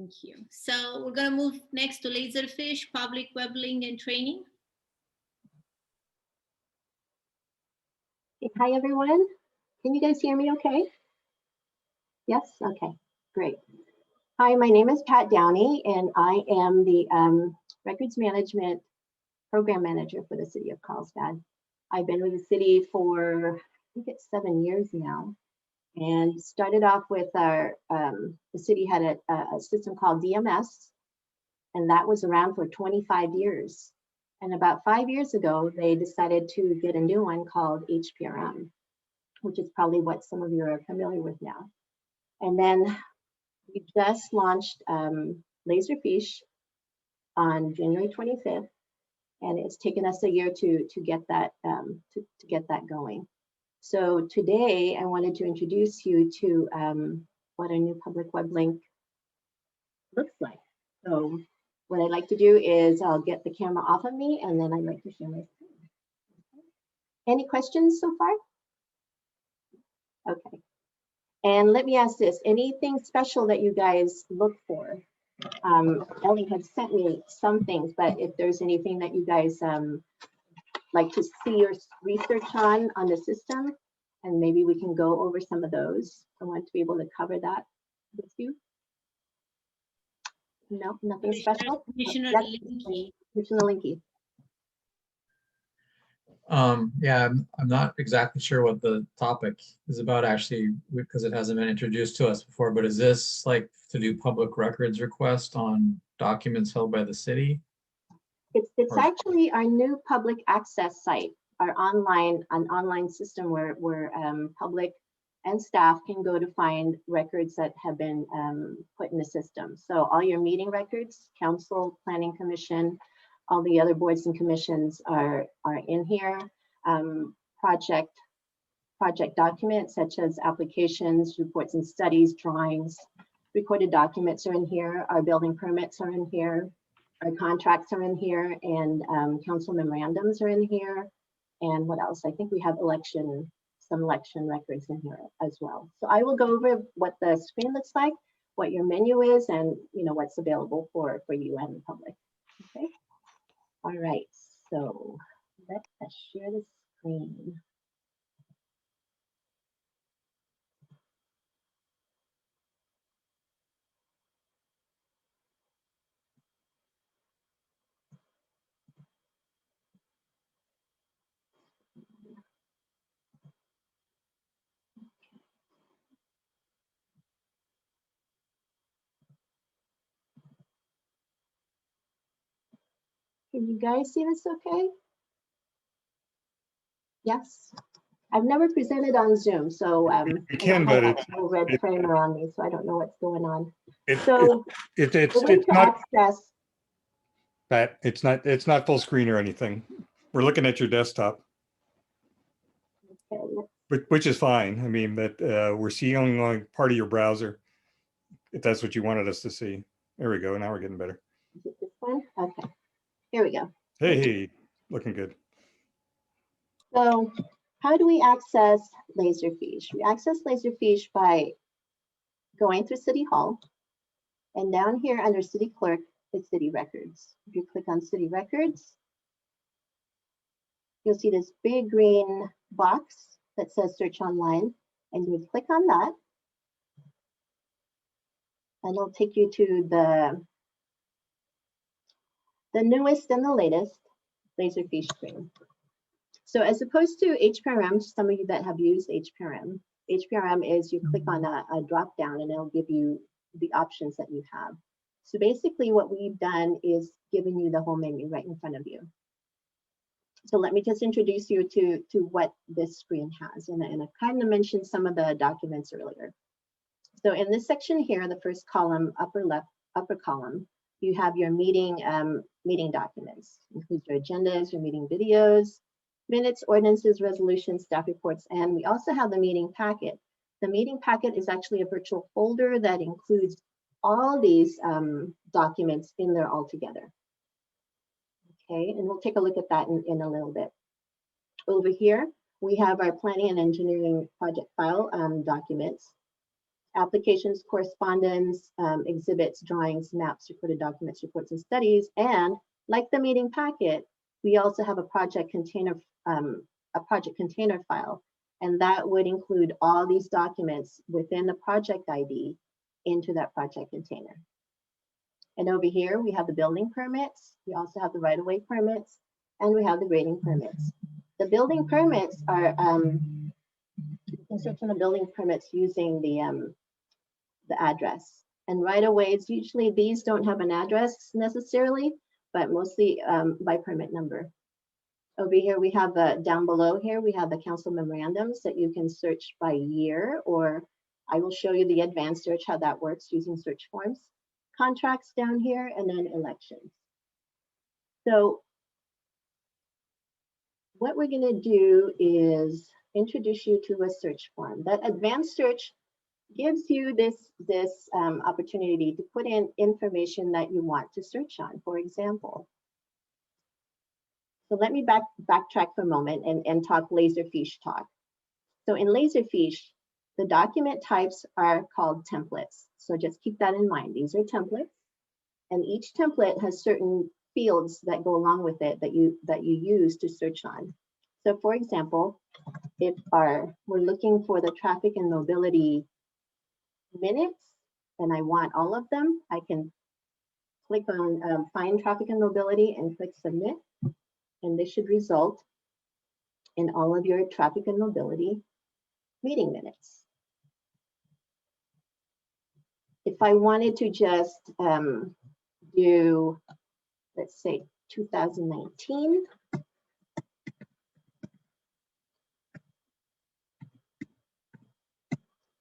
Thank you. So we're going to move next to laserfiche, public web link and training. Hi, everyone. Can you guys hear me okay? Yes? Okay, great. Hi, my name is Pat Downey, and I am the Records Management Program Manager for the City of Carlsbad. I've been with the city for, I think it's 7 years now, and started off with our, the city had a system called DMS, and that was around for 25 years. And about 5 years ago, they decided to get a new one called HPRM, which is probably what some of you are familiar with now. And then we just launched laserfiche on January 25th, and it's taken us a year to get that to get that going. So today I wanted to introduce you to what a new public web link looks like. So what I'd like to do is I'll get the camera off of me, and then I'd like to share my screen. Any questions so far? Okay. And let me ask this, anything special that you guys look for? Ellie had sent me some things, but if there's anything that you guys like to see or research on the system, and maybe we can go over some of those. I want to be able to cover that with you. No, nothing special. Commissioner Linky. Commissioner Linky. Yeah, I'm not exactly sure what the topic is about actually, because it hasn't been introduced to us before, but is this like to do public records request on documents held by the city? It's actually our new public access site, our online system where public and staff can go to find records that have been put in the system. So all your meeting records, council, planning commission, all the other boards and commissions are in here. Project documents such as applications, reports and studies, drawings, recorded documents are in here. Our building permits are in here. Our contracts are in here, and council memorandums are in here. And what else? I think we have some election records in here as well. So I will go over what the screen looks like, what your menu is, and what's available for you and the public. Okay. All right. So let us share the screen. Can you guys see this okay? Yes. I've never presented on Zoom, so you can, but it's no red frame around me, so I don't know what's going on. it's not access. Pat, it's not full screen or anything. We're looking at your desktop, Okay. which is fine. I mean, that we're seeing like part of your browser, if that's what you wanted us to see. There we go. Now we're getting better. Is it this one? Okay. Here we go. Hey, looking good. So how do we access laserfiche? We access laserfiche by going through City Hall, and down here under City Clerk is City Records. If you click on City Records, you'll see this big green box that says Search Online, and you click on that, and it'll take you to the newest and the latest laserfiche screen. So as opposed to HPRM, some of you that have used HPRM is you click on a drop down and it'll give you the options that you have. So basically what we've done is given you the whole menu right in front of you. So let me just introduce you to what this screen has. And I kind of mentioned some of the documents earlier. So in this section here, the first column, upper column, you have your meeting documents, includes your agendas, your meeting videos, minutes, ordinances, resolutions, staff reports, and we also have the meeting packet. The meeting packet is actually a virtual folder that includes all these documents in there all together. Okay, and we'll take a look at that in a little bit. Over here, we have our planning and engineering project file documents. applications, correspondence, exhibits, drawings, maps, recorded documents, reports, and studies. And like the meeting packet, we also have a project container file, and that would include all these documents within the project ID into that project container. And over here, we have the building permits. We also have the right-of-way permits, and we have the grading permits. The building permits are, you can search on the building permits using the address. And right-of-ways, usually these don't have an address necessarily, but mostly by permit number. Over here, we have down below here, we have the council memorandums that you can search by year, or I will show you the advanced search, how that works using search forms. Contracts down here, and then elections. So what we're going to do is introduce you to a search form. That advanced search gives you this opportunity to put in information that you want to search on, for example. So let me backtrack for a moment and talk laserfiche talk. So in laserfiche, the document types are called templates. So just keep that in mind. These are templates, and each template has certain fields that go along with it that you use to search on. So for example, if we're looking for the traffic and mobility minutes, and I want all of them, I can click on find traffic and mobility and click submit, and this should result in all of your traffic and mobility meeting minutes. If I wanted to just do, let's say 2019,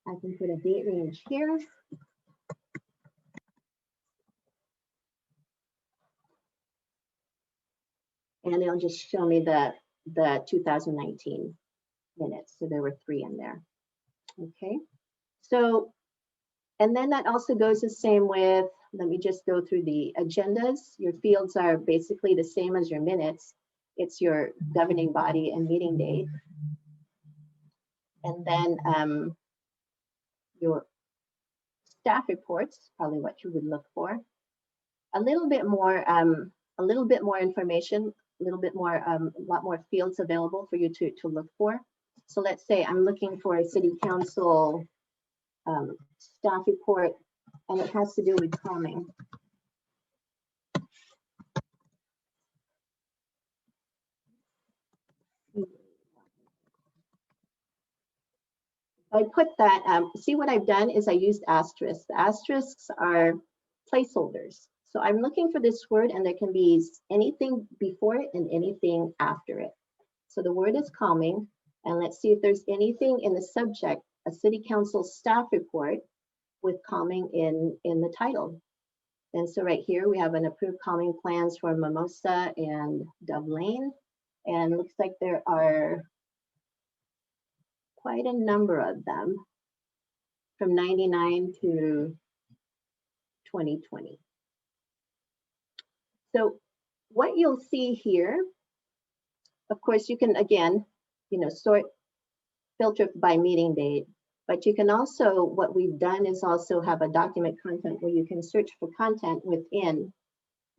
I can put a date range here. And it'll just show me the 2019 minutes. So there were 3 in there. Okay. So, and then that also goes the same with, let me just go through the agendas. Your fields are basically the same as your minutes. It's your governing body and meeting date. And then your staff reports, probably what you would look for. A little bit more information, a lot more fields available for you to look for. So let's say I'm looking for a city council staff report, and it has to do with calming. I put that, see what I've done is I used asterisks. The asterisks are placeholders. So I'm looking for this word, and there can be anything before it and anything after it. So the word is calming, and let's see if there's anything in the subject, a city council staff report with calming in the title. And so right here, we have an approved calming plans for Mimosa and Dove Lane. And looks like there are quite a number of them from 99 to 2020. So what you'll see here, of course, you can, again, sort, filter by meeting date, but you can also, what we've done is also have a document content where you can search for content within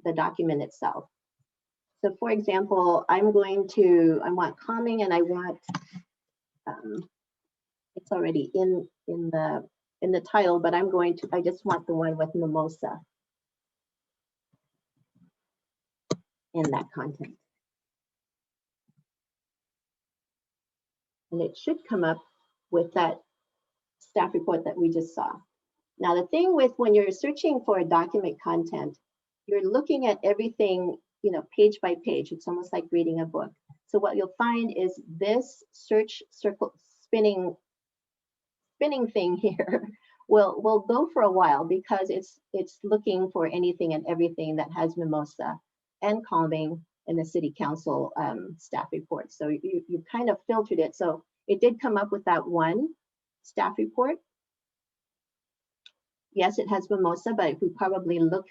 the document itself. So for example, I want calming, and I want, it's already in the title, but I just want the one with mimosa in that content. And it should come up with that staff report that we just saw. Now, the thing with when you're searching for a document content, you're looking at everything, page by page. It's almost like reading a book. So what you'll find is this search circle spinning thing here will go for a while, because it's looking for anything and everything that has mimosa and calming in the city council staff report. So you kind of filtered it. So it did come up with that one staff report. Yes, it has mimosa, but if we probably look,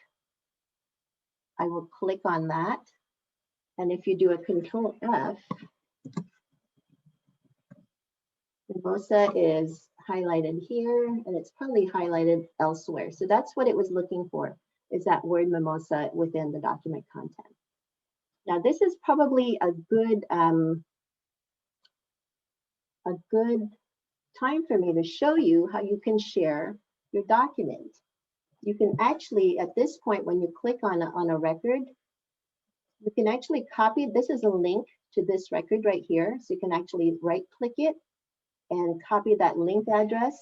I will click on that. And if you do a Control F, mimosa is highlighted here, and it's probably highlighted elsewhere. So that's what it was looking for, is that word mimosa within the document content. Now, this is probably a good time for me to show you how you can share your document. You can actually, at this point, when you click on a record, you can actually copy. This is a link to this record right here. So you can actually right-click it and copy that link address.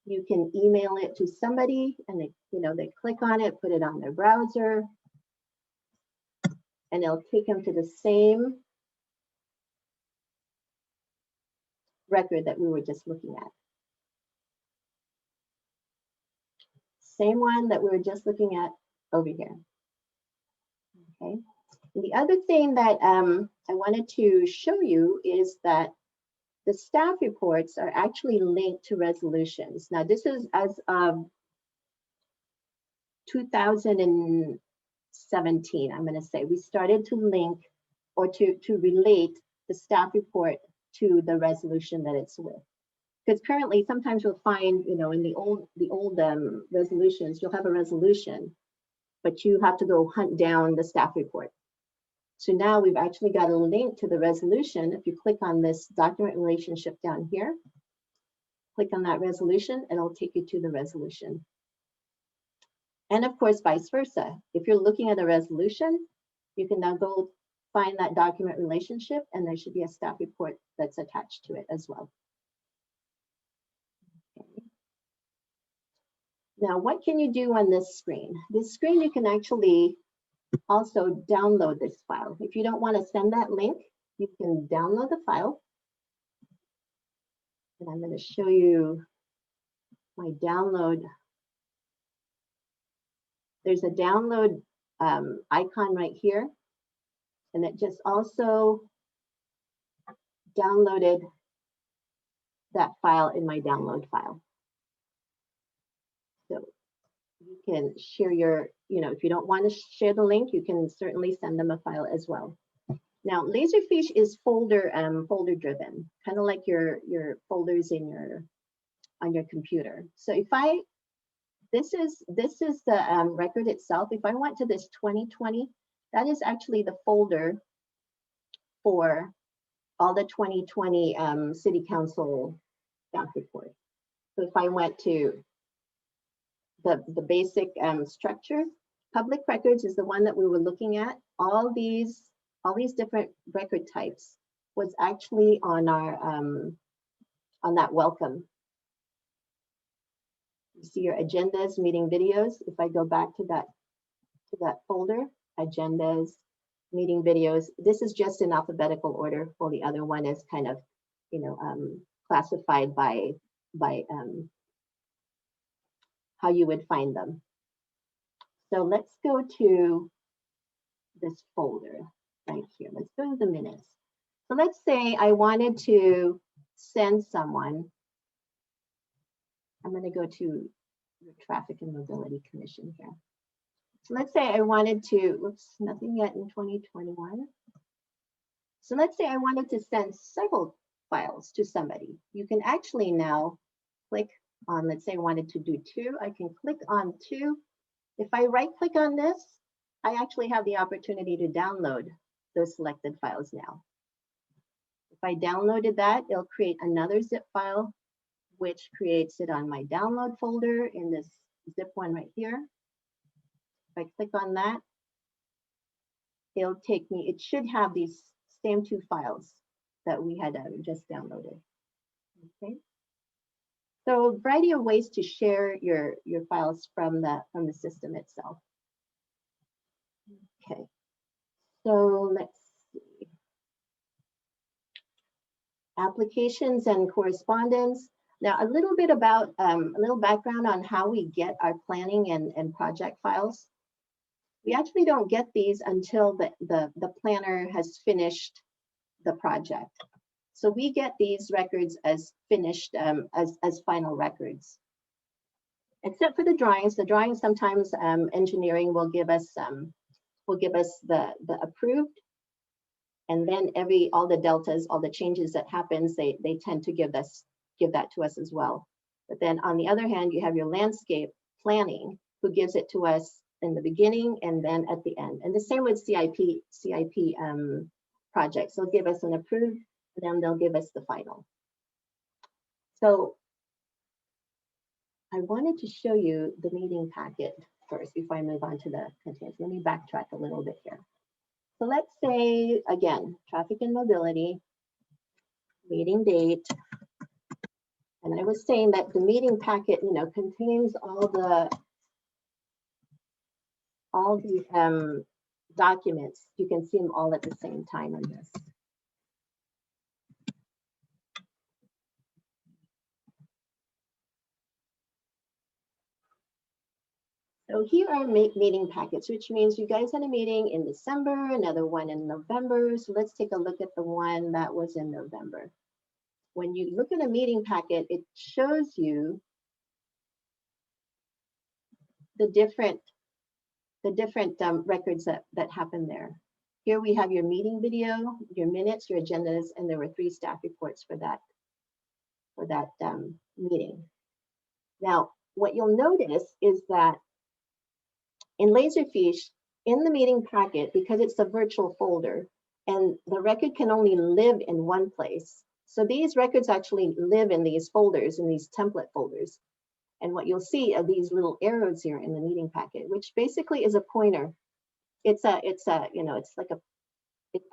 You can email it to somebody, and they click on it, put it on their browser, and it'll take them to the same record that we were just looking at. Same one that we were just looking at over here. Okay. And the other thing that I wanted to show you is that the staff reports are actually linked to resolutions. Now, this is as of 2017, I'm going to say. We started to link or to relate the staff report to the resolution that it's with. Because currently, sometimes you'll find, in the old resolutions, you'll have a resolution, but you have to go hunt down the staff report. So now we've actually got a link to the resolution. If you click on this document relationship down here, click on that resolution, and it'll take you to the resolution. And of course, vice versa. If you're looking at a resolution, you can now go find that document relationship, and there should be a staff report that's attached to it as well. Okay. Now, what can you do on this screen? This screen, you can actually also download this file. If you don't want to send that link, you can download the file. And I'm going to show you my download. There's a download icon right here. And it just also downloaded that file in my download file. So you can share your, if you don't want to share the link, you can certainly send them a file as well. Now, laserfiche is folder driven, kind of like your folders on your computer. So if this is the record itself. If I went to this 2020, that is actually the folder for all the 2020 City Council staff report. So if I went to the basic structure, public records is the one that we were looking at. All these different record types was actually on our on that welcome. You see your agendas, meeting videos. If I go back to that folder, agendas, meeting videos, this is just in alphabetical order, while the other one is kind of, classified by how you would find them. So let's go to this folder right here. Let's go to the minutes. So let's say I wanted to send someone. I'm going to go to the Traffic and Mobility Commission here. So let's say I wanted to, whoops, nothing yet in 2021. So let's say I wanted to send several files to somebody. You can actually now click on, let's say I wanted to do 2. I can click on 2. If I right click on this, I actually have the opportunity to download those selected files now. If I downloaded that, it'll create another zip file, which creates it on my download folder in this zip one right here. If I click on that, it'll take me, it should have these same 2 files that we had just downloaded. Okay. So a variety of ways to share your files from the system itself. Okay. So let's see. Applications and correspondence. Now, a little bit about a little background on how we get our planning and project files. We actually don't get these until the planner has finished the project. So we get these records as finished, as final records. Except for the drawings. The drawings sometimes engineering will give us the approved, and then all the deltas, all the changes that happens, they tend to give that to us as well. But then on the other hand, you have your landscape planning, who gives it to us in the beginning and then at the end. And the same with CIP projects. They'll give us an approved, and then they'll give us the final. So I wanted to show you the meeting packet first before I move on to the containers. Let me backtrack a little bit here. So let's say, again, traffic and mobility, meeting date. And I was saying that the meeting packet, contains all the documents. You can see them all at the same time in this. So here are meeting packets, which means you guys had a meeting in December, another one in November. So let's take a look at the one that was in November. When you look at a meeting packet, it shows you the different records that happen there. Here we have your meeting video, your minutes, your agendas, and there were 3 staff reports for that meeting. Now, what you'll notice is that in laserfiche, in the meeting packet, because it's a virtual folder, and the record can only live in one place. So these records actually live in these folders, in these template folders. And what you'll see are these little arrows here in the meeting packet, which basically is a pointer. It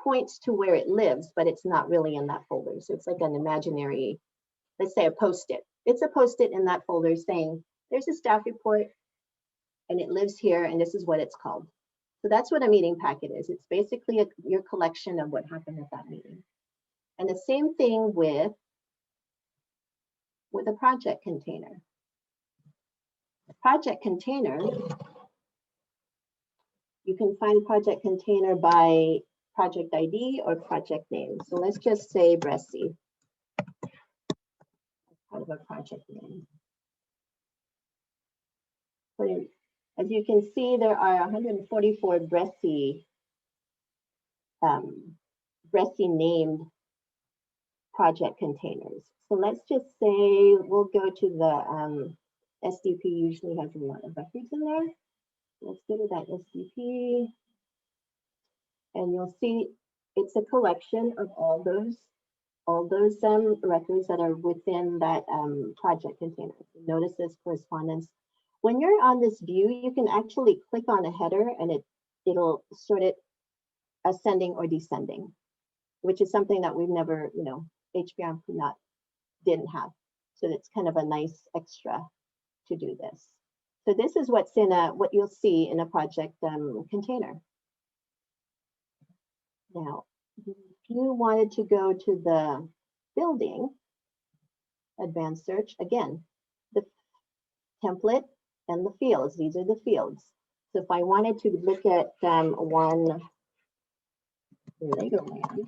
points to where it lives, but it's not really in that folder. So it's like an imaginary, let's say a Post-it. It's a Post-it in that folder saying, there's a staff report and it lives here and this is what it's called. So that's what a meeting packet is. It's basically your collection of what happened at that meeting. And the same thing with a project container. Project container, you can find project container by project ID or project name. So let's just say BRESI, part of a project name. But as you can see, there are 144 BRESI named project containers. So let's just say we'll go to the SDP usually has a lot of records in there. Let's go to that SDP. And you'll see it's a collection of all those records that are within that project container. Notice this correspondence. When you're on this view, you can actually click on a header and it'll sort it ascending or descending, which is something that we've never, HBR didn't have. So it's kind of a nice extra to do this. So this is what you'll see in a project container. Now, if you wanted to go to the building, advanced search, again, the template and the fields, these are the fields. So if I wanted to look at one Legoland,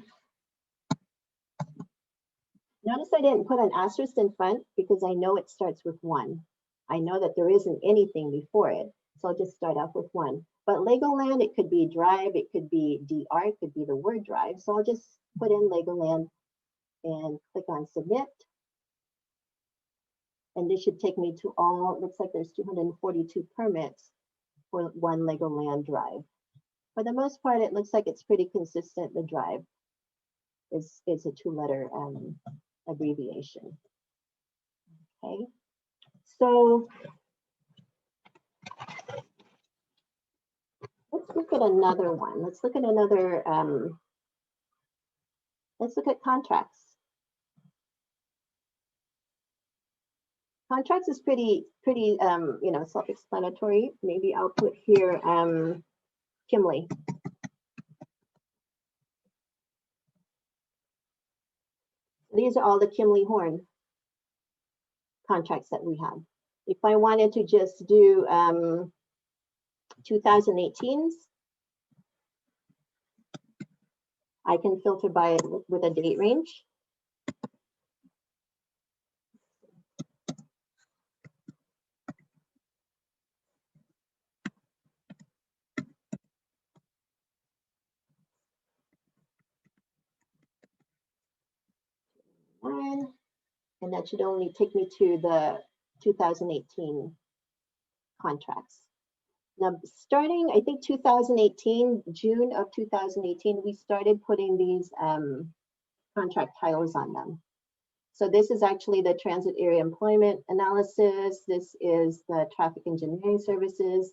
notice I didn't put an asterisk in front because I know it starts with 1. I know that there isn't anything before it, so I'll just start off with 1. But Legoland, it could be drive, it could be DR, it could be the word drive. So I'll just put in Legoland and click on submit. And this should take me to all, looks like there's 242 permits for one Legoland drive. For the most part, it looks like it's pretty consistent. The drive is a 2-letter abbreviation. Okay, so let's look at another one. Let's look at another, let's look at contracts. Contracts is pretty self-explanatory. Maybe I'll put here Kimley. These are all the Kimley Horn contracts that we have. If I wanted to just do 2018s, I can filter by with a date range. And that should only take me to the 2018 contracts. Now, starting, I think 2018, June of 2018, we started putting these contract titles on them. So this is actually the transit area employment analysis. This is the traffic engineering services,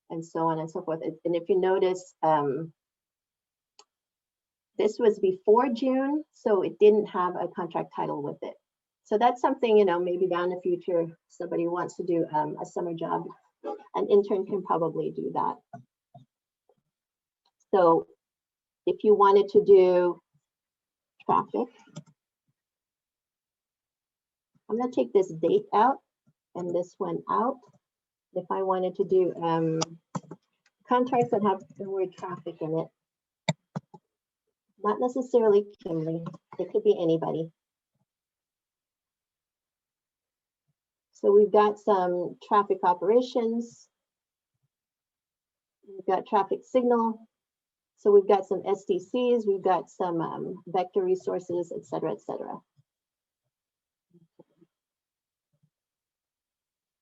and so on and so forth. And if you notice, this was before June, so it didn't have a contract title with it. So that's something, you know, maybe down the future, somebody wants to do a summer job, an intern can probably do that. So if you wanted to do traffic, I'm going to take this date out and this one out. If I wanted to do contracts that have the word traffic in it, not necessarily Kimberly, it could be anybody. So we've got some traffic operations. We've got traffic signal. So we've got some SDCs, we've got some vector resources, et cetera, et cetera.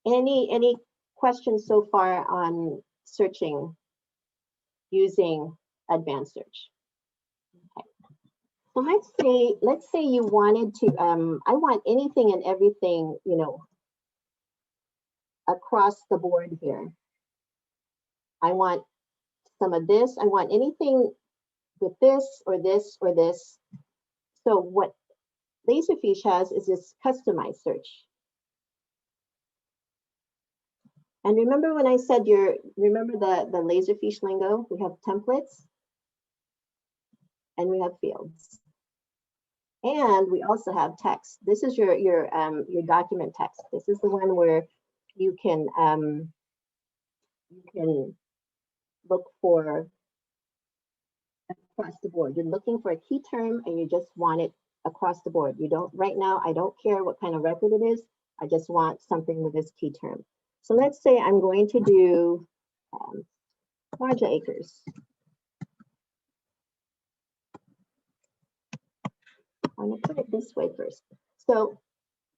Any questions so far on searching using advanced search? Okay. So let's say you wanted to, I want anything and everything, you know, across the board here. I want some of this, I want anything with this or this or this. So what laserfiche has is this customized search. And remember when I said remember the laserfiche lingo? We have templates and we have fields. And we also have text. This is your document text. This is the one where you can look for across the board. You're looking for a key term and you just want it across the board. You don't, right now, I don't care what kind of record it is. I just want something with this key term. So let's say I'm going to do Marja Acres. I'm going to put it this way first. So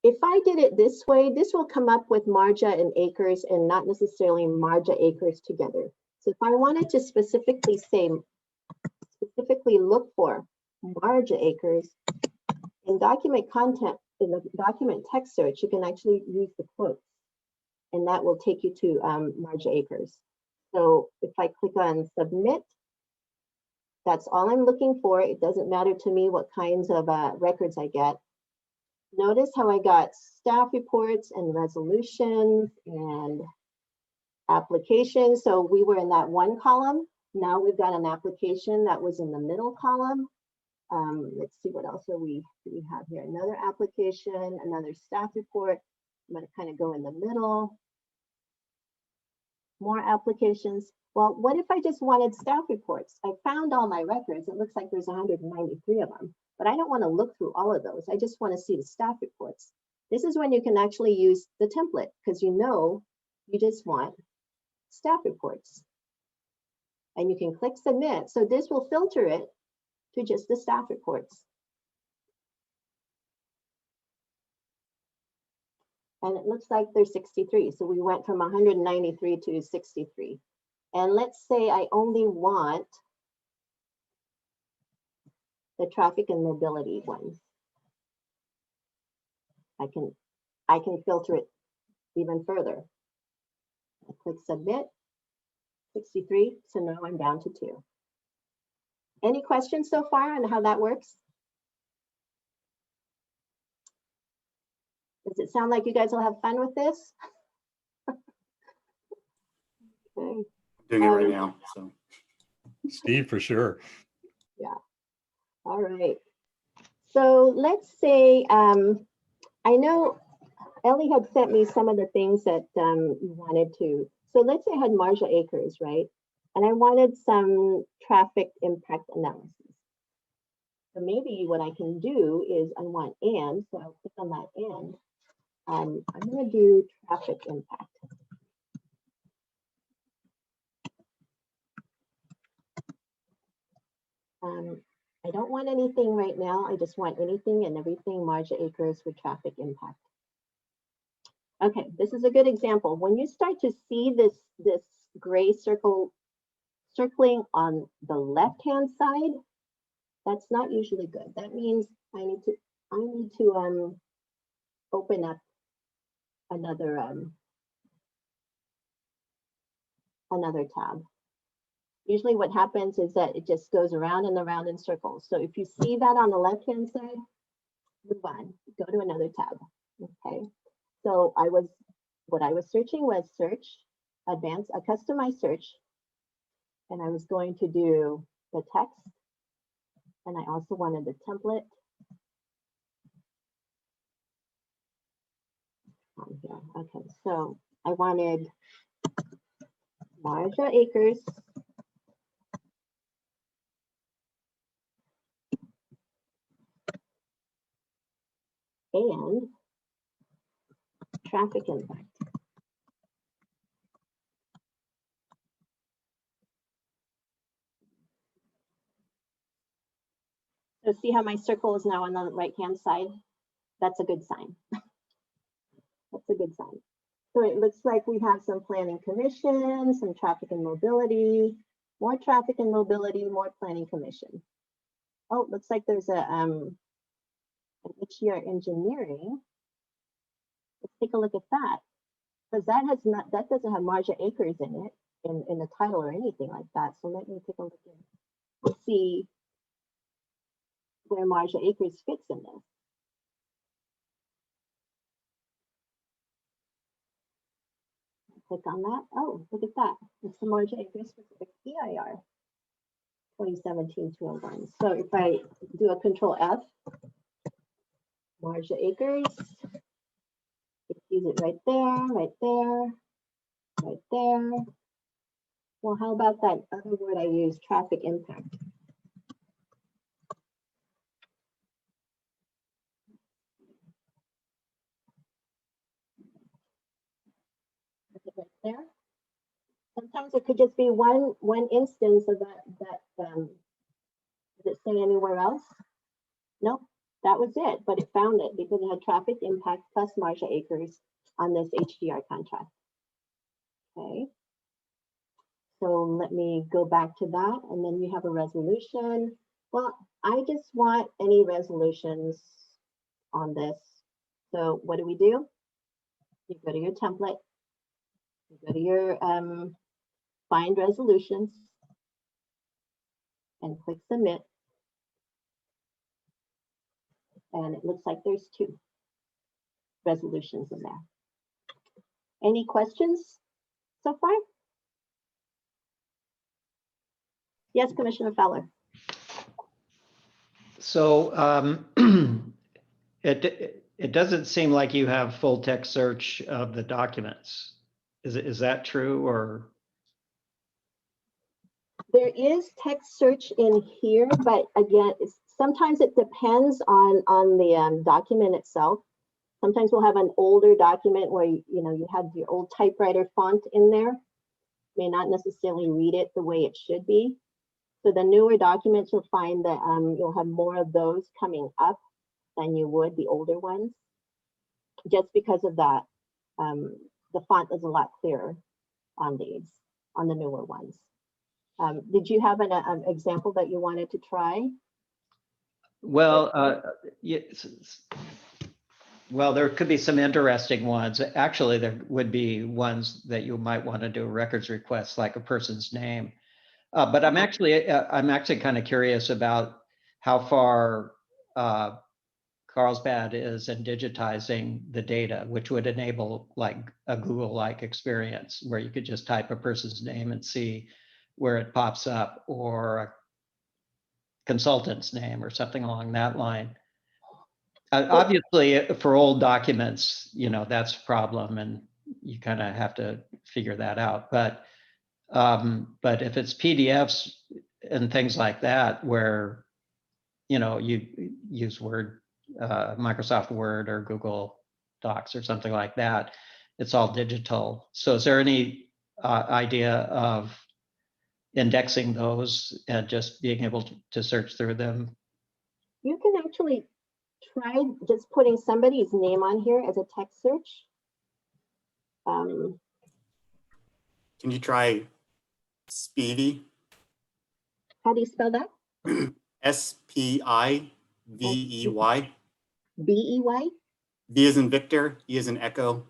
if I did it this way, this will come up with Marja and Acres and not necessarily Marja Acres together. So if I wanted to specifically look for Marja Acres in document content, in the document text search, you can actually use the quotes and that will take you to Marja Acres. So if I click on submit, that's all I'm looking for. It doesn't matter to me what kinds of records I get. Notice how I got staff reports and resolutions and applications. So we were in that one column. Now we've got an application that was in the middle column. Let's see what else do we have here. Another application, another staff report. I'm going to kind of go in the middle. More applications. Well, what if I just wanted staff reports? I found all my records. It looks like there's 193 of them, but I don't want to look through all of those. I just want to see the staff reports. This is when you can actually use the template because you know you just want staff reports. And you can click submit. So this will filter it to just the staff reports. And it looks like there's 63. So we went from 193 to 63. And let's say I only want the traffic and mobility ones. I can filter it even further. I click submit, 63. So now I'm down to 2. Any questions so far on how that works? Does it sound like you guys will have fun with this? Okay. Doing it right now. So Steve, for sure. Yeah. All right. So let's say, I know Ellie had sent me some of the things that you wanted to. So let's say I had Marja Acres, right? And I wanted some traffic impact analysis. So maybe what I can do is I want and, so I'll click on that and. I'm going to do traffic impact. I don't want anything right now. I just want anything and everything Marja Acres with traffic impact. Okay, this is a good example. When you start to see this gray circle circling on the left-hand side, that's not usually good. That means I need to open up another another tab. Usually what happens is that it just goes around and around in circles. So if you see that on the left-hand side, move on, go to another tab. Okay. So what I was searching was search, advanced, a customized search. And I was going to do the text. And I also wanted the template on here. Okay, so I wanted Marja Acres and traffic impact. So see how my circle is now on the right-hand side? That's a good sign. That's a good sign. So it looks like we have some planning commission, some traffic and mobility, more traffic and mobility, more planning commission. Oh, looks like there's an HDR engineering. Let's take a look at that. Because that doesn't have Marja Acres in it, in the title or anything like that. So let me take a look in. Let's see where Marja Acres fits in this. Click on that. Oh, look at that. It's the Marja Acres specific EIR 2017-201. So if I do a Control F, Marja Acres, use it right there, right there, right there. Well, how about that other word I use, traffic impact? Right there. Sometimes it could just be one instance of that. Does it say anywhere else? Nope, that was it. But it found it because it had traffic impact plus Marja Acres on this HDR contract. Okay. So let me go back to that, and then we have a resolution. Well, I just want any resolutions on this. So what do? You go to your template. You go to your find resolutions and click submit. And it looks like there's 2 resolutions in there. Any questions so far? Yes, Commissioner Fowler. So it doesn't seem like you have full text search of the documents. Is that true, or? There is text search in here, but again, sometimes it depends on the document itself. Sometimes we'll have an older document where you have your old typewriter font in there. May not necessarily read it the way it should be. So the newer documents, you'll find that you'll have more of those coming up than you would the older ones. Just because of that, the font is a lot clearer on the newer ones. Did you have an example that you wanted to try? Well, yes. Well, there could be some interesting ones. Actually, there would be ones that you might want to do a records request, like a person's name. But I'm actually kind of curious about how far Carlsbad is in digitizing the data, which would enable like a Google-like experience where you could just type a person's name and see where it pops up, or a consultant's name or something along that line. Obviously, for old documents, that's a problem, and you kind of have to figure that out. But if it's PDFs and things like that, where you use Word, Microsoft Word or Google Docs or something like that, it's all digital. So is there any idea of indexing those and just being able to search through them? You can actually try just putting somebody's name on here as a text search. Um, Can you try Spivey? how do you spell that? Spivey. B-E-Y? V as in Victor, E as in Echo,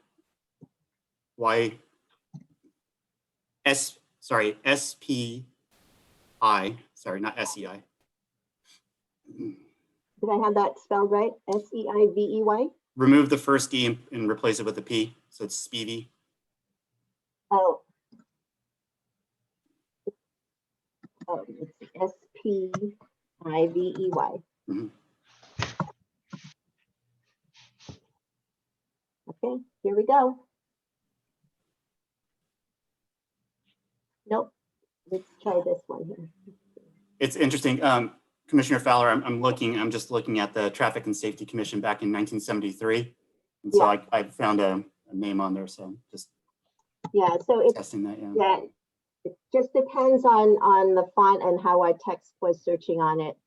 Y. Sorry, S-P-I, sorry, not S-E-I. Did I have that spelled right? S-E-I-V-E-Y? Remove the first E and replace it with a P, so it's Spivey. Oh. Oh, it's S-P-I-V-E-Y. Mhm. Okay, here we go. Nope. Let's try this one here. It's interesting. Commissioner Fowler, I'm just looking at the Traffic and Safety Commission back in 1973. And so Yeah. I found a name on there, so I'm just Yeah, so it's, testing that, yeah. yeah, it just depends on the font and how our text was searching on it.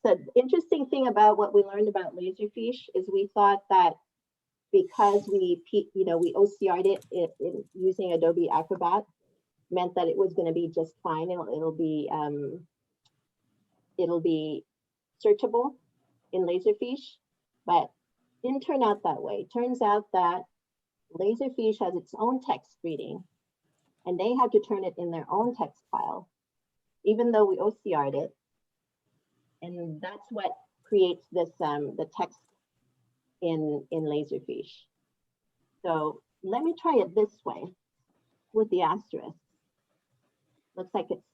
So the interesting thing about what we learned about laserfiche is we thought that because we OCR'd it in using Adobe Acrobat meant that it was going to be just fine. It'll be searchable in laserfiche, but didn't turn out that way. Turns out that laserfiche has its own text reading, and they have to turn it in their own text file, even though we OCR'd it. And that's what creates this the text in laserfiche. So let me try it this way with the asterisk. Looks like it's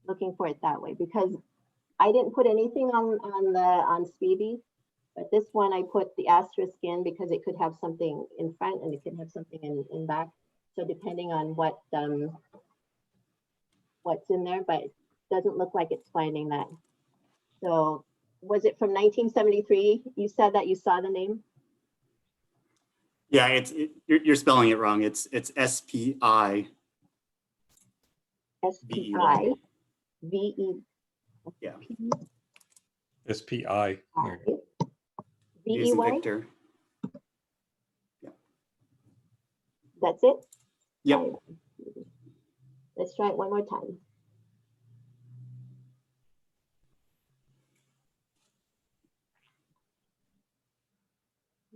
looking for it that way because I didn't put anything on Spivey, but this one I put the asterisk in because it could have something in front and it could have something in back. So depending on what's in there, but it doesn't look like it's finding that. So was it from 1973? You said that you saw the name? Yeah, you're spelling it wrong. It's S-P-I. S-P-I-V-E. Yeah. SPI. There you go. V as in V-E-Y? Victor. That's it? Yep. Let's try it one more time.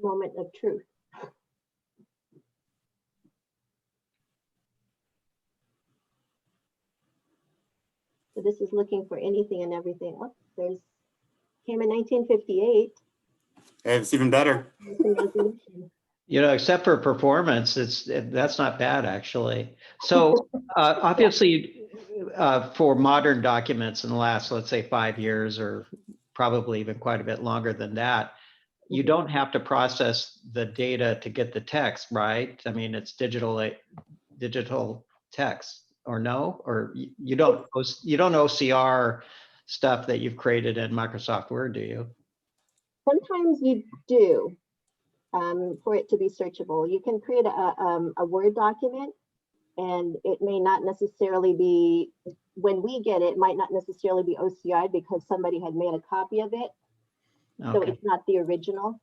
Moment of truth. So this is looking for anything and everything. Oh, came in 1958. It's even better. You know, except for performance, that's not bad actually. So obviously, for modern documents in the last, let's say 5 years, or probably even quite a bit longer than that, you don't have to process the data to get the text, right? I mean, it's digital text, or no? Or you don't OCR stuff that you've created in Microsoft Word, do you? Sometimes you do. For it to be searchable, you can create a Word document, and it may not necessarily be, when we get it, might not necessarily be OCR because somebody had made a copy of it. So Okay. it's not the original.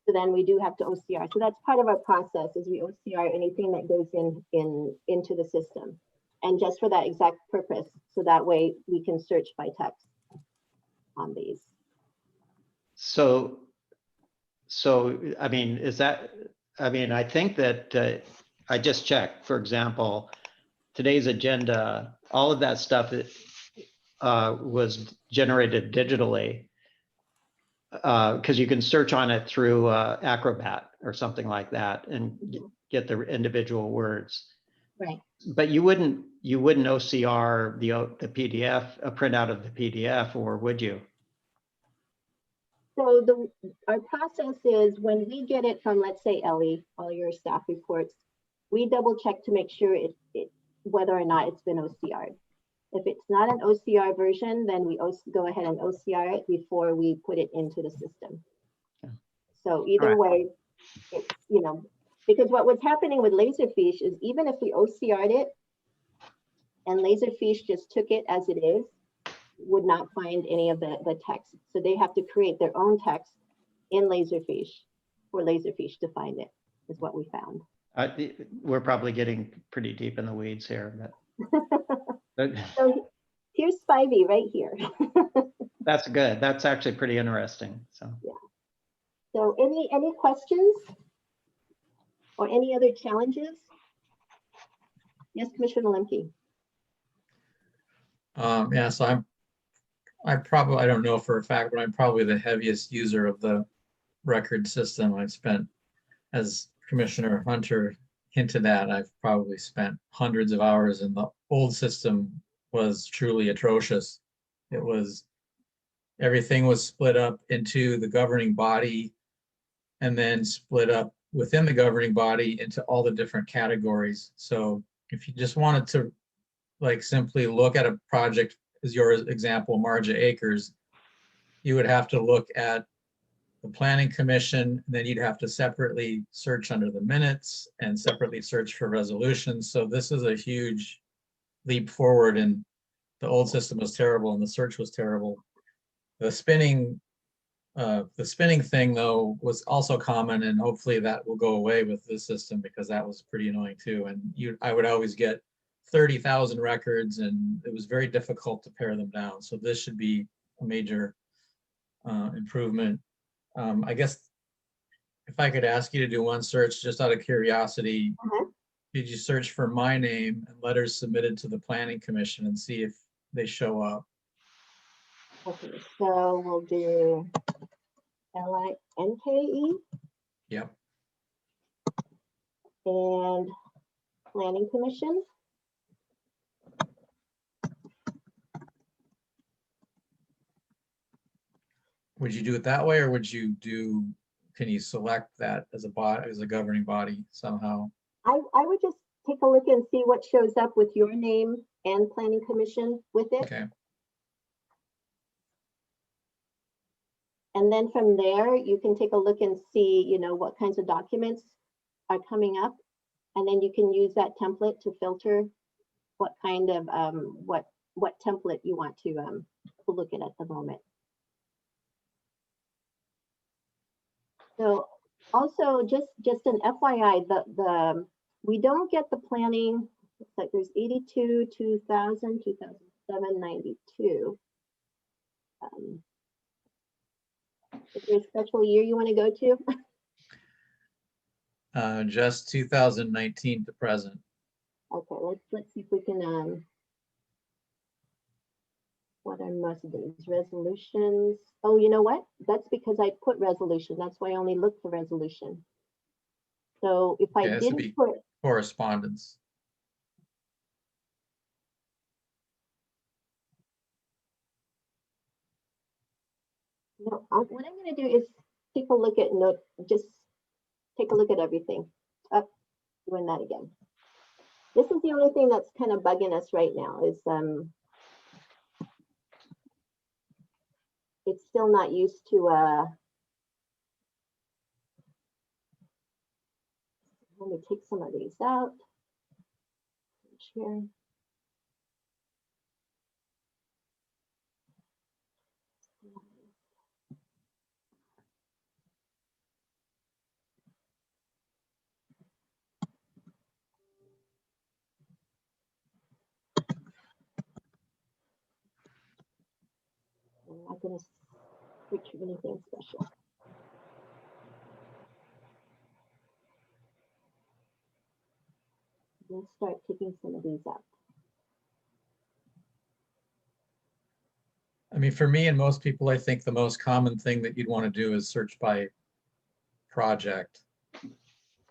So then we do have to OCR. So that's part of our process, is we OCR anything that goes into the system. And just for that exact purpose, so that way we can search by text on these. So I mean, I think that I just checked, for example, today's agenda, all of that stuff was generated digitally, because you can search on it through Acrobat or something like that and get the individual words. Right. But you wouldn't OCR the PDF, a printout of the PDF, or would you? So our process is, when we get it from, let's say, Ellie, all your staff reports, we double check to make sure whether or not it's been OCR'd. If it's not an OCR version, then we go ahead and OCR it before we put it into the system. Okay. So either way, because what was happening with laserfiche is, even if we OCR'd it and laserfiche just took it as it is, would not find any of the text. So they have to create their own text in laserfiche for laserfiche to find it, is what we found. We're probably getting pretty deep in the weeds here, but So here's Spivey right here. that's good. That's actually pretty interesting. So So any questions or any other challenges? Yes, Commissioner Lemke. Yeah, so I don't know for a fact, but I'm probably the heaviest user of the record system. I've spent, as Commissioner Hunter hinted at, I've probably spent hundreds of hours, and the old system was truly atrocious. It was, everything was split up into the governing body and then split up within the governing body into all the different categories. So if you just wanted to like simply look at a project, as your example, Marja Acres, you would have to look at the Planning Commission, and then you'd have to separately search under the minutes and separately search for resolutions. So this is a huge leap forward, and the old system was terrible and the search was terrible. The spinning thing though was also common, and hopefully that will go away with this system, because that was pretty annoying too. And I would always get 30,000 records, and it was very difficult to pare them down. So this should be a major improvement. I guess if I could ask you to do one search just out of curiosity, did you search for my name and letters submitted to the Planning Commission and see if they show up? Okay, so we'll do LINKE Yep. and Planning Commission. Would you do it that way, or would you do, can you select that as a body, as a governing body somehow? I would just take a look and see what shows up with your name and Planning Commission with it. Okay. And then from there, you can take a look and see, you know, what kinds of documents are coming up. And then you can use that template to filter what kind of, what template you want to look at the moment. So also just an FYI, we don't get the planning, it's like there's 82, 2000, 2007, 92. Is there a special year you want to go to? Just 2019 to present. Okay, let's see if we can, what are most of these resolutions? Oh, you know what? That's because I put resolution. That's why I only look for resolution. So if I Yeah, this would didn't be put, correspondence. no, what I'm going to do is take a look at just take a look at everything. Doing that again. This is the only thing that's kind of bugging us right now is it's still not used to let me take some of these out. Here. I'm not going to switch anything special. Let's start taking some of these out. I mean, for me and most people, I think the most common thing that you'd want to do is search by project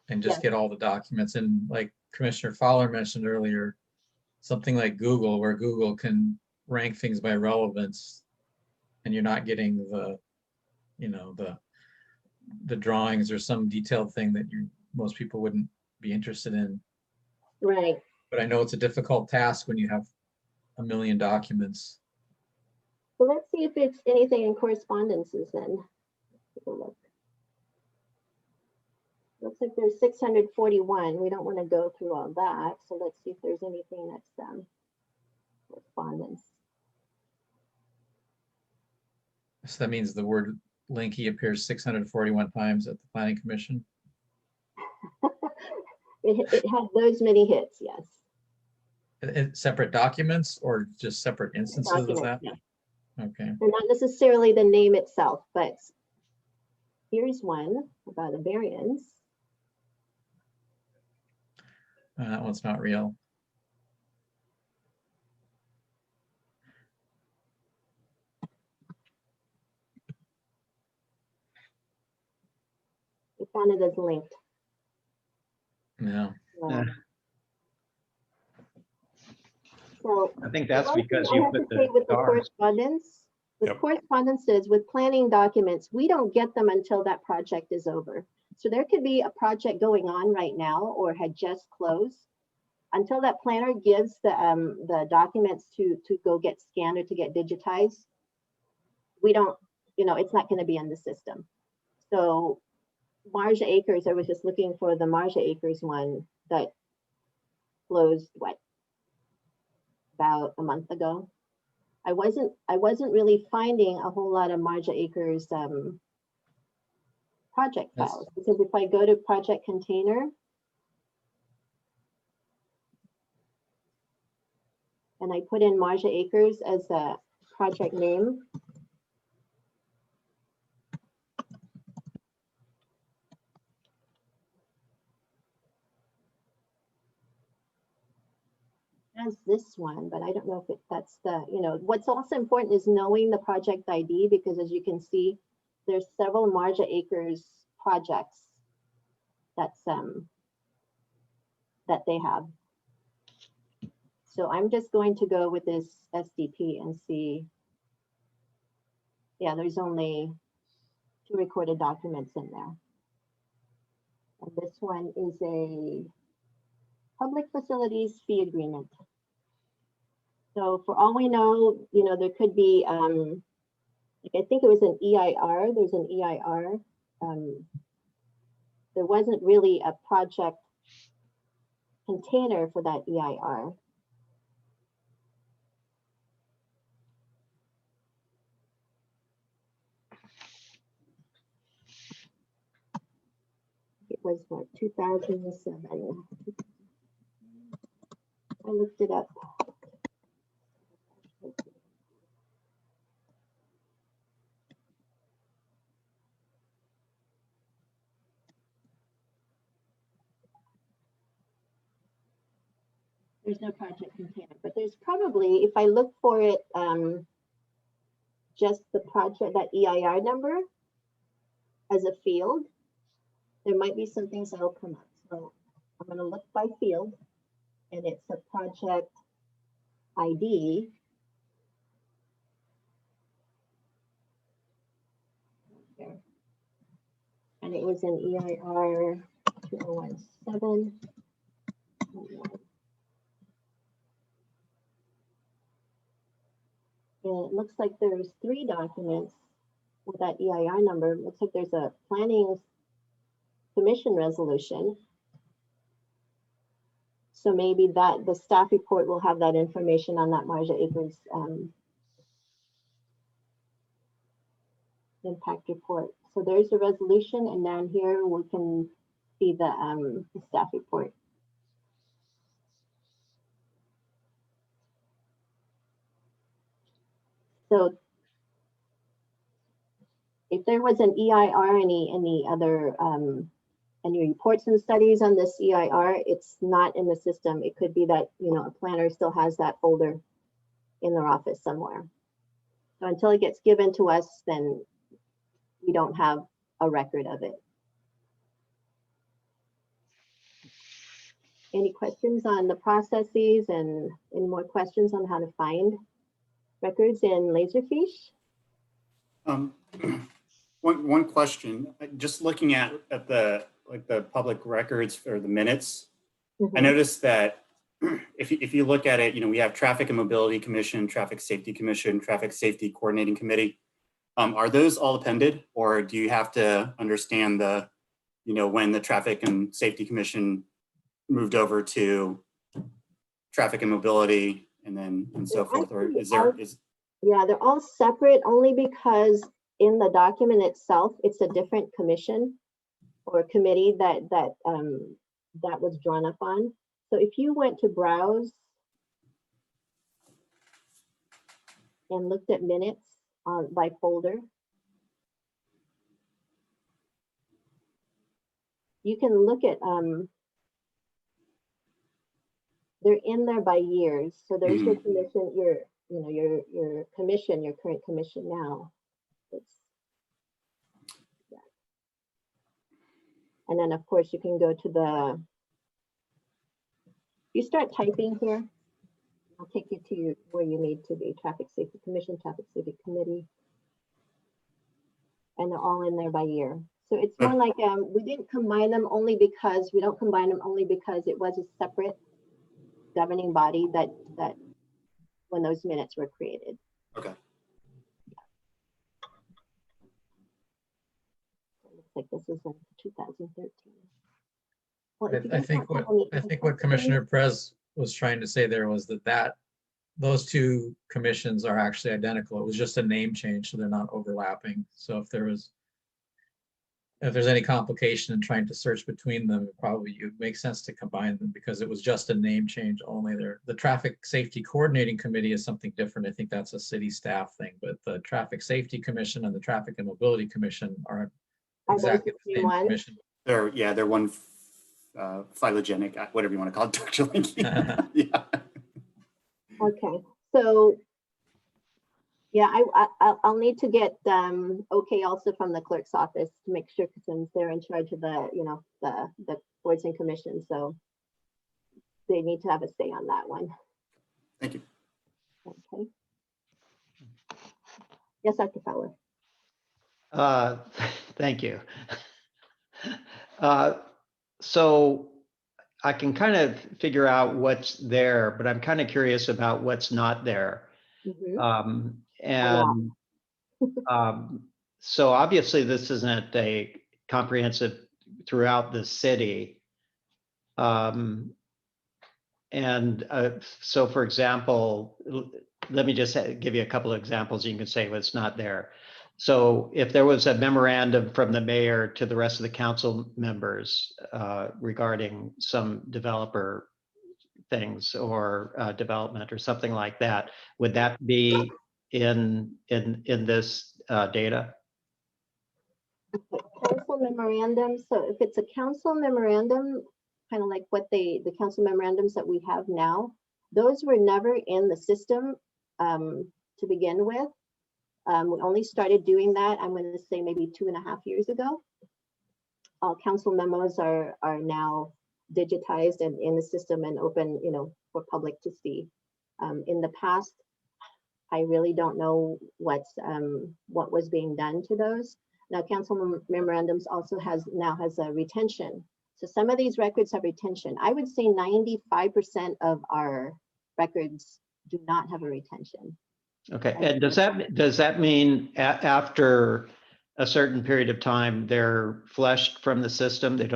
and just Yes. get all the documents. And like Commissioner Fowler mentioned earlier, something like Google, where Google can rank things by relevance, and you're not getting the, you know, the drawings or some detailed thing that most people wouldn't be interested in. Right. But I know it's a difficult task when you have a million documents. So let's see if it's anything in correspondences then. Take a look. Looks like there's 641. We don't want to go through all that. So let's see if there's anything that's correspondence. So that means the word Linky appears 641 times at the Planning Commission. It had those many hits, yes. Separate documents or just separate instances of Documents, that? yeah. Okay. They're not necessarily the name itself, but here's one about a variance. That one's not real. We found it as linked. No. Yeah. So I think that's one thing because I you have put to say the with the stars. correspondence, with Yep. correspondences, with planning documents, we don't get them until that project is over. So there could be a project going on right now or had just closed. Until that planner gives the documents to go get scanned or to get digitized, we don't, it's not going to be in the system. So Marja Acres, I was just looking for the Marja Acres one that closed, what, about a month ago. I wasn't really finding a whole lot of Marja Acres project Yes. files, because if I go to project container and I put in Marja Acres as a project name, as this one, but I don't know if that's the, what's also important is knowing the project ID, because as you can see, there's several Marja Acres projects that's that they have. So I'm just going to go with this SDP and see. Yeah, there's only 2 recorded documents in there. And this one is a public facilities fee agreement. So for all we know, there could be, like I think it was an EIR, there's an EIR. There wasn't really a project container for that EIR. It was what, 2007. I looked it up. There's no project container, but there's probably, if I look for it, just the project, that EIR number as a field, there might be some things that'll come up. So I'm going to look by field, and it's a project ID. There. And it was an EIR 2017. And it looks like there's 3 documents with that EIR number. It looks like there's a planning commission resolution. So maybe that the staff report will have that information on that Marja Acres impact report. So there's the resolution, and down here we can see the staff report. So if there was an EIR, any other any reports and studies on this EIR, it's not in the system. It could be that a planner still has that folder in their office somewhere. So until it gets given to us, then we don't have a record of it. Any questions on the processes, and any more questions on how to find records in laserfiche? One question, just looking at the public records or the minutes, I noticed that if you look at it, we have Traffic and Mobility Commission, Traffic Safety Commission, Traffic Safety Coordinating Committee. Are those all appended, or do you have to understand the, when the Traffic and Safety Commission moved over to Traffic and Mobility and so forth, or is there? Yeah, they're all separate only because in the document itself, it's a different commission or committee that that was drawn up on. So if you went to browse and looked at minutes by folder, you can look at, they're in there by years. So there's your commission, your commission, your current commission now. And then of course you can go to you start typing here, I'll take you to where you need to be, Traffic Safety Commission, Traffic Safety Committee. And they're all in there by year. So it's more like, we didn't combine them only because, we don't combine them only because it was a separate governing body that when those minutes were created. Okay. It looks like this is in 2013. Well, I think what Commissioner Perez was trying to say there was that those two commissions are actually identical. It was just a name change, so they're not overlapping. So if there's any complication in trying to search between them, it probably would make sense to combine them because it was just a name change only. The Traffic Safety Coordinating Committee is something different. I think that's a city staff thing, but the Traffic Safety Commission and the Traffic and Mobility Commission are exactly the same commission. They're one phylogenetic, whatever you want to call it, Dr. Linky. Yeah. Okay, so yeah, I'll need to get okay also from the clerk's office to make sure, since they're in charge of the boards and commissions, so they need to have a say on that one. Thank you. Okay. Yes, Dr. Fowler. Thank you. So I can kind of figure out what's there, but I'm kind of curious about what's not there. Mm-hmm. So obviously this isn't a comprehensive throughout the city. So for example, let me just give you a couple of examples. You can say what's not there. So if there was a memorandum from the mayor to the rest of the council members regarding some developer things or development or something like that, would that be in this data? Council memorandum. So if it's a council memorandum, kind of like what the council memorandums that we have now, those were never in the system to begin with. We only started doing that, I'm going to say maybe 2.5 years ago. All council memos are now digitized and in the system and open, for public to see. In the past, I really don't know what was being done to those. Now, council memorandums also now has a retention. So some of these records have retention. I would say 95% of our records do not have a retention. Okay, and does that mean after a certain period of time they're flushed from the system? They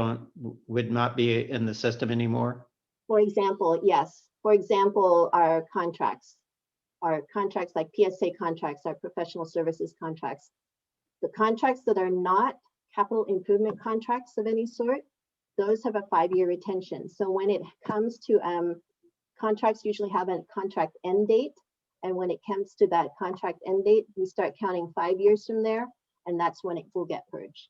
would not be in the system anymore? For example, yes. For example, our contracts like PSA contracts, our professional services contracts. The contracts that are not capital improvement contracts of any sort, those have a 5-year retention. So when it comes to contracts, usually have a contract end date. And when it comes to that contract end date, we start counting 5 years from there, and that's when it will get purged.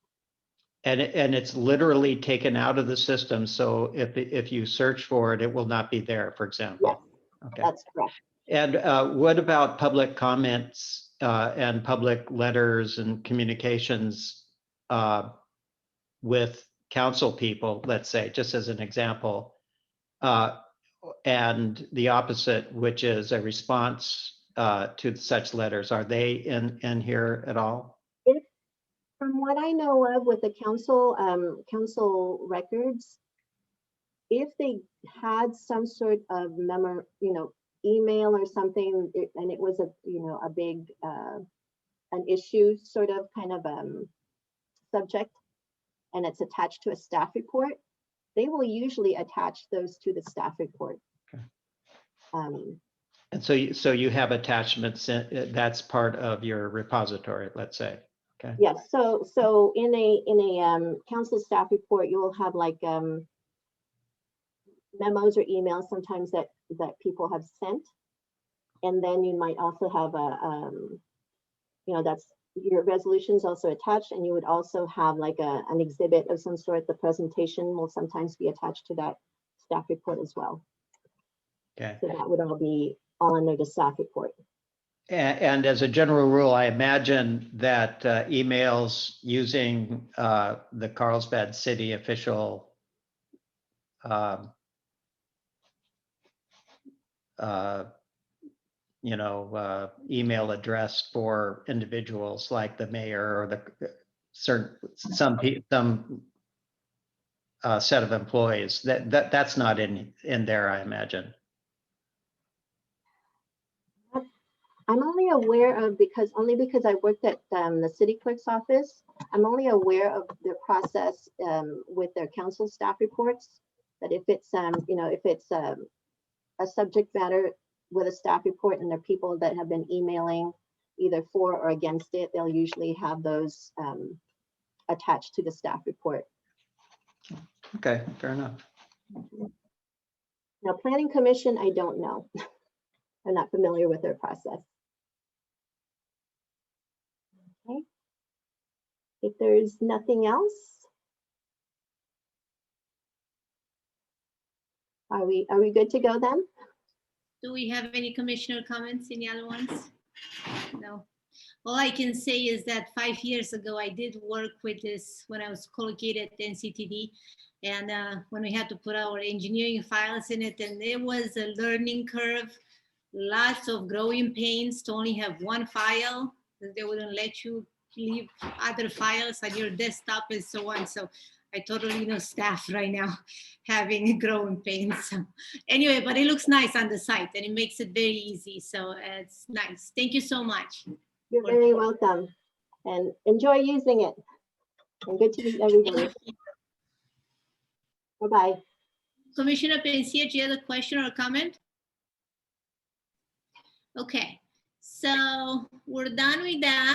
And it's literally taken out of the system. So if you search for it, it will not be there, for example. Yes, okay. That's correct. And what about public comments and public letters and communications with council people, let's say, just as an example? And the opposite, which is a response to such letters. Are they in here at all? From what I know of with the council records, if they had some sort of email or something, and it was a big an issue sort of kind of subject, and it's attached to a staff report, they will usually attach those to the staff report. Okay. And so you have attachments, that's part of your repository, let's say. Okay. Yes. So in a council staff report, you'll have like memos or emails sometimes that people have sent. And then you might also have that's your resolutions also attached, and you would also have like an exhibit of some sort. The presentation will sometimes be attached to that staff report as well. Okay. So that would all be all under the staff report. And as a general rule, I imagine that emails using the Carlsbad City official email address for individuals like the mayor or the some set of employees that's not in there, I imagine. I'm only aware of because I worked at the city clerk's office. I'm only aware of their process with their council staff reports. That if it's if it's a subject matter with a staff report and there are people that have been emailing either for or against it, they'll usually have those attached to the staff report. Okay, fair enough. Now, Planning Commission, I don't know. I'm not familiar with their process. Okay. If there's nothing else, are we good to go then? Do we have any commissioner comments? Any other ones? No. All I can say is that 5 years ago, I did work with this when I was co-located at NCTD. And when we had to put our engineering files in it, and it was a learning curve, lots of growing pains to only have one file. They wouldn't let you leave other files on your desktop and so on. So I totally know staff right now having growing pains. So anyway, but it looks nice on the site and it makes it very easy. So it's nice. Thank you so much. You're very welcome and enjoy using it. And good to meet everybody. Bye-bye. Commissioner Pensier, do you have a question or a comment? Okay, so we're done with that.